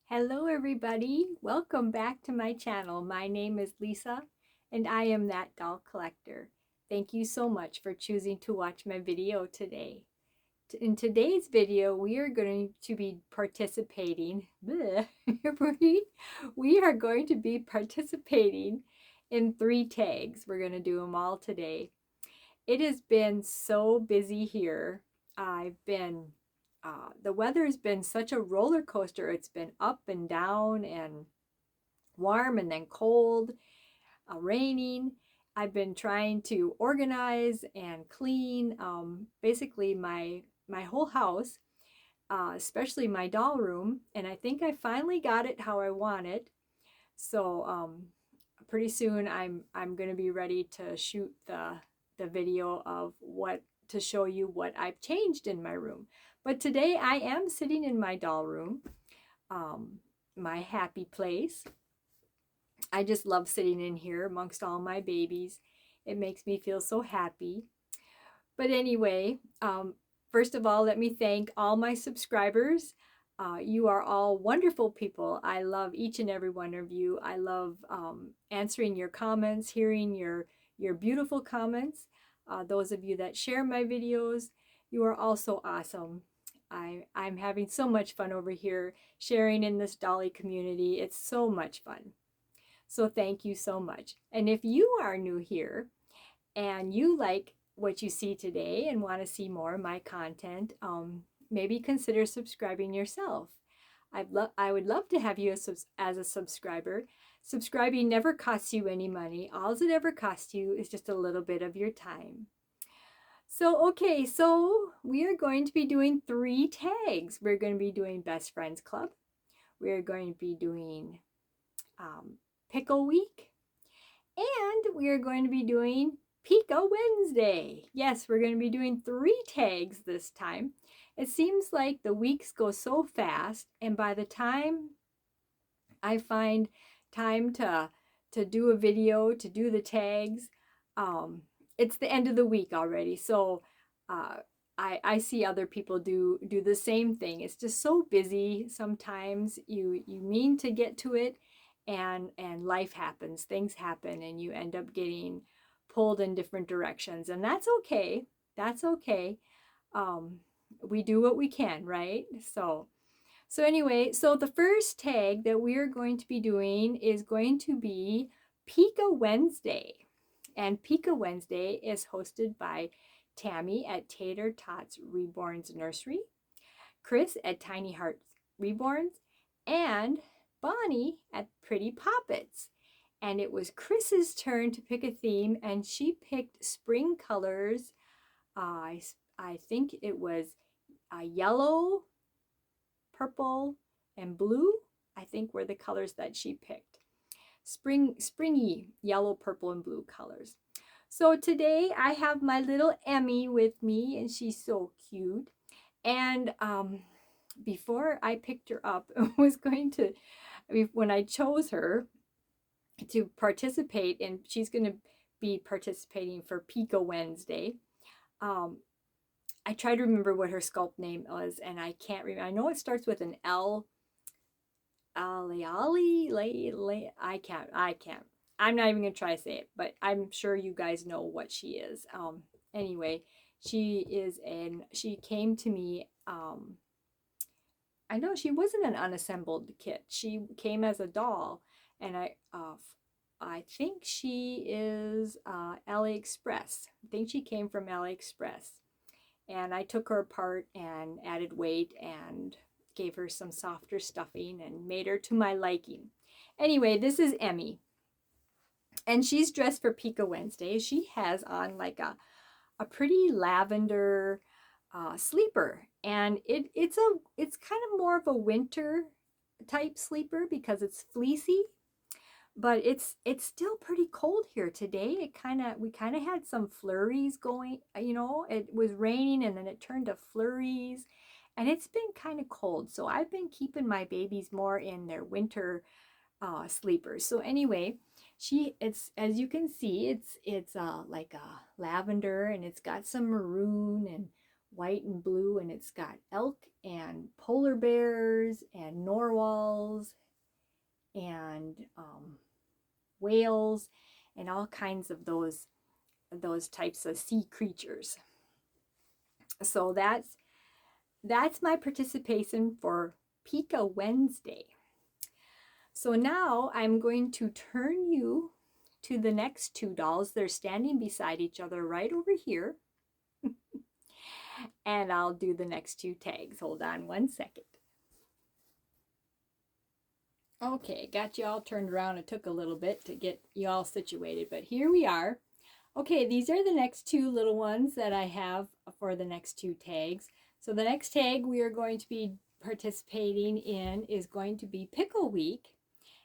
Hello everybody, welcome back to my channel. My name is Lisa and I am that doll collector. Thank you so much for choosing to watch my video today. In today's video, we are going to be participating, we are going to be participating in 3 tags. We're going to do them all today. It has been so busy here. The weather has been such a roller coaster. It's been up and down and warm and then cold, raining. I've been trying to organize and clean basically my whole house, especially my doll room, and I think I finally got it how I want it. So pretty soon I'm going to be ready to shoot the video of what to show you what I've changed in my room. But today I am sitting in my doll room, my happy place. I just love sitting in here amongst all my babies. It makes me feel so happy. But anyway, first of all, let me thank all my subscribers. You are all wonderful people. I love each and every one of you. I love answering your comments, hearing your beautiful comments. Those of you that share my videos, you are also awesome. I'm having so much fun over here sharing in this dolly community. It's so much fun. So thank you so much. And if you are new here and you like what you see today and want to see more of my content, maybe consider subscribing yourself. I would love to have you as a subscriber. Subscribing never costs you any money. All it ever costs you is just a little bit of your time. So, okay, so we are going to be doing 3 tags. We're going to be doing Best Friends Club. We're going to be doing Pickle Week. And we are going to be doing Peeka Wednesday. Yes, we're going to be doing 3 tags this time. It seems like the weeks go so fast, and by the time I find time to do a video, to do the tags, it's the end of the week already. So I see other people do the same thing. It's just so busy. Sometimes you mean to get to it, and life happens, things happen, and you end up getting pulled in different directions, and that's okay. That's okay. We do what we can, right? So anyway, so the first tag that we are going to be doing is going to be Peeka Wednesday. And Peeka Wednesday is hosted by Tammy at Tater Tots Reborn's Nursery, Chris at Tiny Hearts Reborns, and Bonnie at Pretty Poppets. And it was Chris's turn to pick a theme, and she picked spring colors. I think it was yellow, purple, and blue, I think were the colors that she picked. Springy yellow, purple, and blue colors. So today I have my little Emmy with me, and she's so cute. And before I picked her up, I was going to, when I chose her to participate, and she's going to be participating for Peeka Wednesday, I tried to remember what her sculpt name was, and I can't remember. I know it starts with an L. I can't. I'm not even gonna try to say it, but I'm sure you guys know what she is. Anyway, she came to me. I know she wasn't an unassembled kit. She came as a doll, and I think she is AliExpress. I think she came from AliExpress. And I took her apart and added weight and gave her some softer stuffing and made her to my liking. Anyway, this is Emmy. And she's dressed for Peeka Wednesday. She has on like a pretty lavender sleeper. And it's kind of more of a winter type sleeper because it's fleecy. But it's still pretty cold here today. We kind of had some flurries going, it was raining and then it turned to flurries, and it's been kind of cold. So I've been keeping my babies more in their winter sleepers. So anyway, it's, as you can see, it's like a lavender, and it's got some maroon and white and blue, and it's got elk and polar bears and narwhals and whales and all kinds of those types of sea creatures. So that's my participation for Peeka Wednesday. So now I'm going to turn you to the next two dolls. They're standing beside each other right over here. And I'll do the next two tags. Hold on one second. Okay, got you all turned around. It took a little bit to get you all situated, but here we are. Okay, these are the next two little ones that I have for the next two tags. So the next tag we are going to be participating in is going to be Pickle Week.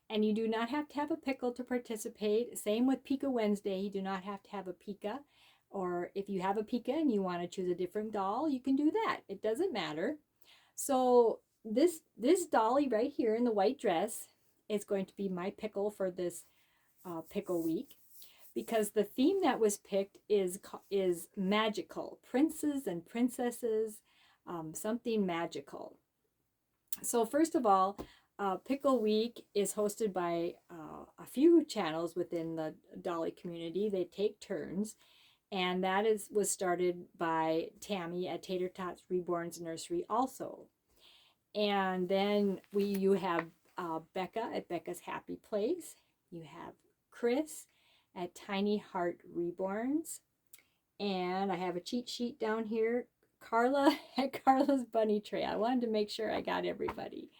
And you do not have to have a pickle to participate. Same with Peeka Wednesday. You do not have to have a peeka. Or if you have a peeka and you want to choose a different doll, you can do that. It doesn't matter. So this dolly right here in the white dress is going to be my pickle for this Pickle Week, because the theme that was picked is magical. Princes and princesses, something magical. So first of all, Pickle Week is hosted by a few channels within the dolly community. They take turns, and that was started by Tammy at Tater Tots Reborn's Nursery also. And then you have Becca at Becca's Happy Place. You have Chris at Tiny Heart Reborns. And I have a cheat sheet down here. Carla at Carla's Bunny Tray. I wanted to make sure I got everybody.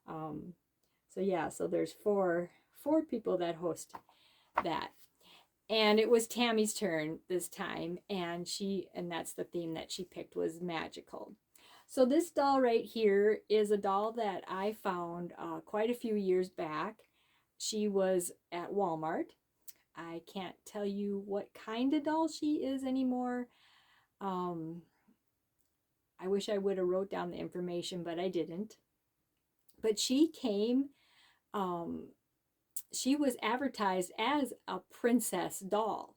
So yeah, so there's four people that host that. And it was Tammy's turn this time, and that's the theme that she picked, was magical. So this doll right here is a doll that I found quite a few years back. She was at Walmart. I can't tell you what kind of doll she is anymore. I wish I would have wrote down the information, but I didn't. But she came, she was advertised as a princess doll.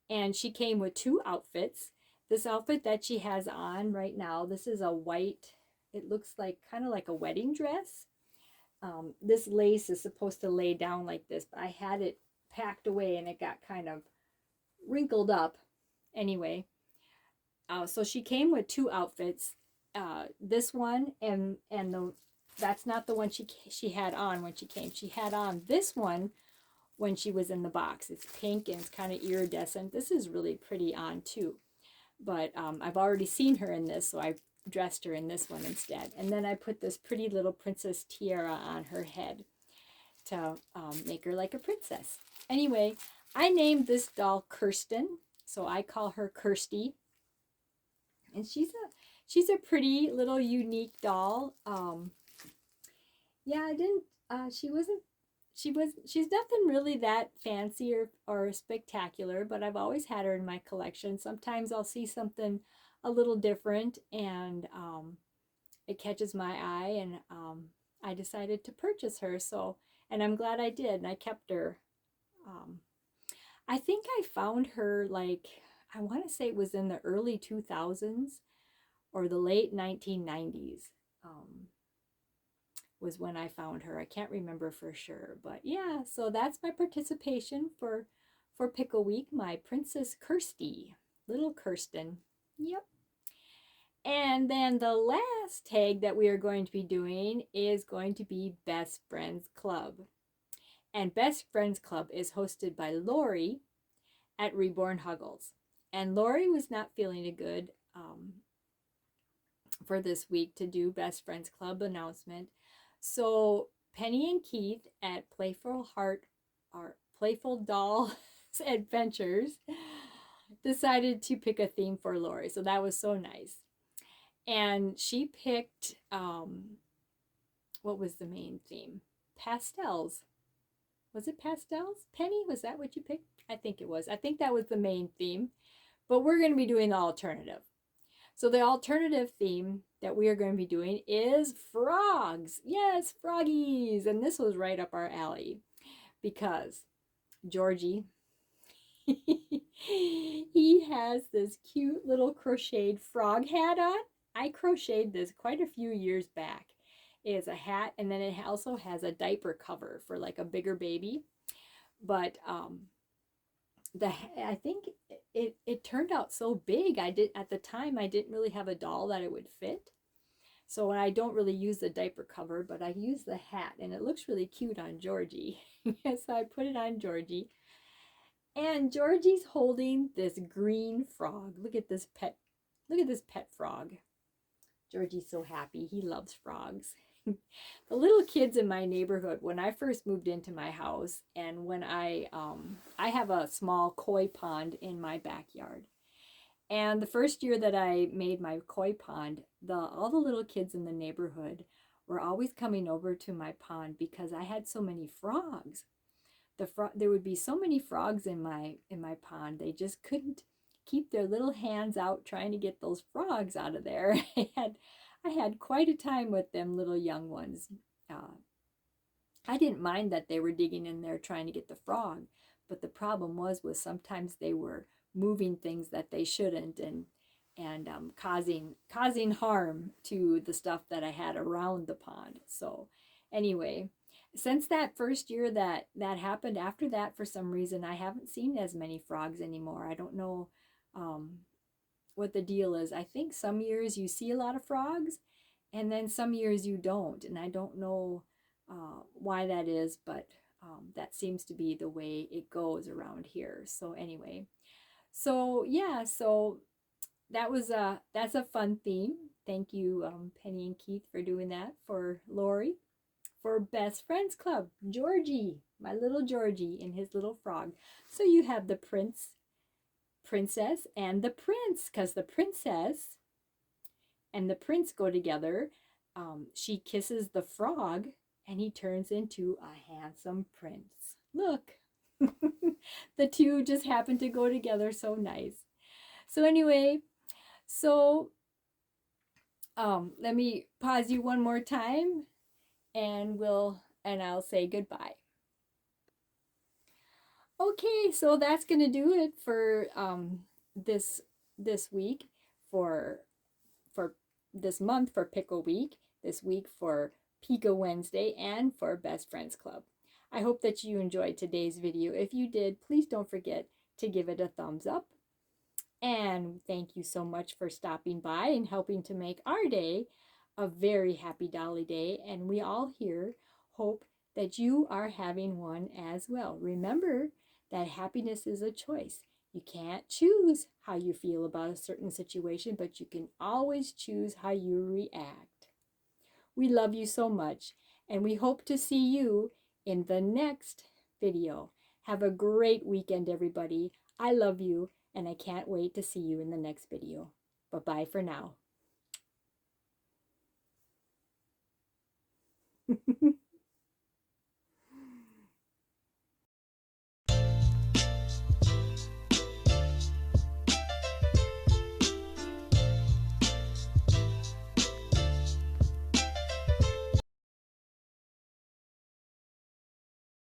And she came with two outfits. This outfit that she has on right now, this is a white, it looks like kind of like a wedding dress. This lace is supposed to lay down like this, but I had it packed away and it got kind of wrinkled up. Anyway, so she came with two outfits. This one that's not the one she had on when she came. She had on this one when she was in the box. It's pink and it's kind of iridescent. This is really pretty on too. But I've already seen her in this, so I dressed her in this one instead. And then I put this pretty little princess tiara on her head to make her like a princess. Anyway, I named this doll Kirsten, so I call her Kirsty. And she's a pretty little unique doll. Yeah, she's nothing really that fancy or spectacular, but I've always had her in my collection. Sometimes I'll see something a little different and it catches my eye, and I decided to purchase her. So, and I'm glad I did, and I kept her. I think I found her, like, I want to say it was in the early 2000s or the late 1990s. Was when I found her. I can't remember for sure, but yeah, so that's my participation for Pickle Week, my Princess Kirsty, little Kirsten. Yep. And then the last tag that we are going to be doing is going to be Best Friends Club. And Best Friends Club is hosted by Laurie at Reborn Huggles. And Laurie was not feeling good for this week to do Best Friends Club announcement. So Penny and Keith at Playful Doll Adventures decided to pick a theme for Laurie. So that was so nice. And she picked, what was the main theme? Pastels. Was it pastels? Penny, was that what you picked? I think it was. I think that was the main theme. But we're going to be doing the alternative. So the alternative theme that we are going to be doing is frogs. Yes, froggies. And this was right up our alley because Georgie, He has this cute little crocheted frog hat on. I crocheted this quite a few years back. It is a hat, and then it also has a diaper cover for like a bigger baby. But the I think it turned out so big. I did at the time I didn't really have a doll that it would fit. So I don't really use the diaper cover, but I use the hat, and it looks really cute on Georgie. So I put it on Georgie. And Georgie's holding this green frog. Look at this pet. Look at this pet frog. Georgie's so happy. He loves frogs. The little kids in my neighborhood, when I first moved into my house, and when I have a small koi pond in my backyard. And the first year that I made my koi pond, all the little kids in the neighborhood were always coming over to my pond because I had so many frogs. There would be so many frogs in my pond. They just couldn't keep their little hands out trying to get those frogs out of there. I had quite a time with them little young ones. I didn't mind that they were digging in there trying to get the frog, but the problem was sometimes they were moving things that they shouldn't, and causing harm to the stuff that I had around the pond. So anyway, since that first year that happened, after that, for some reason, I haven't seen as many frogs anymore. I don't know what the deal is. I think some years you see a lot of frogs, and then some years you don't, and I don't know why that is, but that seems to be the way it goes around here. So anyway, so yeah, so that's a fun theme. Thank you, Penny and Keith, for doing that for Laurie. For Best Friends Club, Georgie, my little Georgie and his little frog. So you have the princess, and the prince, because the princess and the prince go together. She kisses the frog, and he turns into a handsome prince. Look, the two just happen to go together so nice. So anyway, so let me pause you one more time, and I'll say goodbye. Okay, so that's gonna do it for this week, for this month for Pickle Week, this week for Peeka Wednesday, and for Best Friends Club. I hope that you enjoyed today's video. If you did, please don't forget to give it a thumbs up. And thank you so much for stopping by and helping to make our day a very happy Dolly Day. And we all here hope that you are having one as well. Remember that happiness is a choice. You can't choose how you feel about a certain situation, but you can always choose how you react. We love you so much, and we hope to see you in the next video. Have a great weekend, everybody. I love you, and I can't wait to see you in the next video. Bye-bye for now.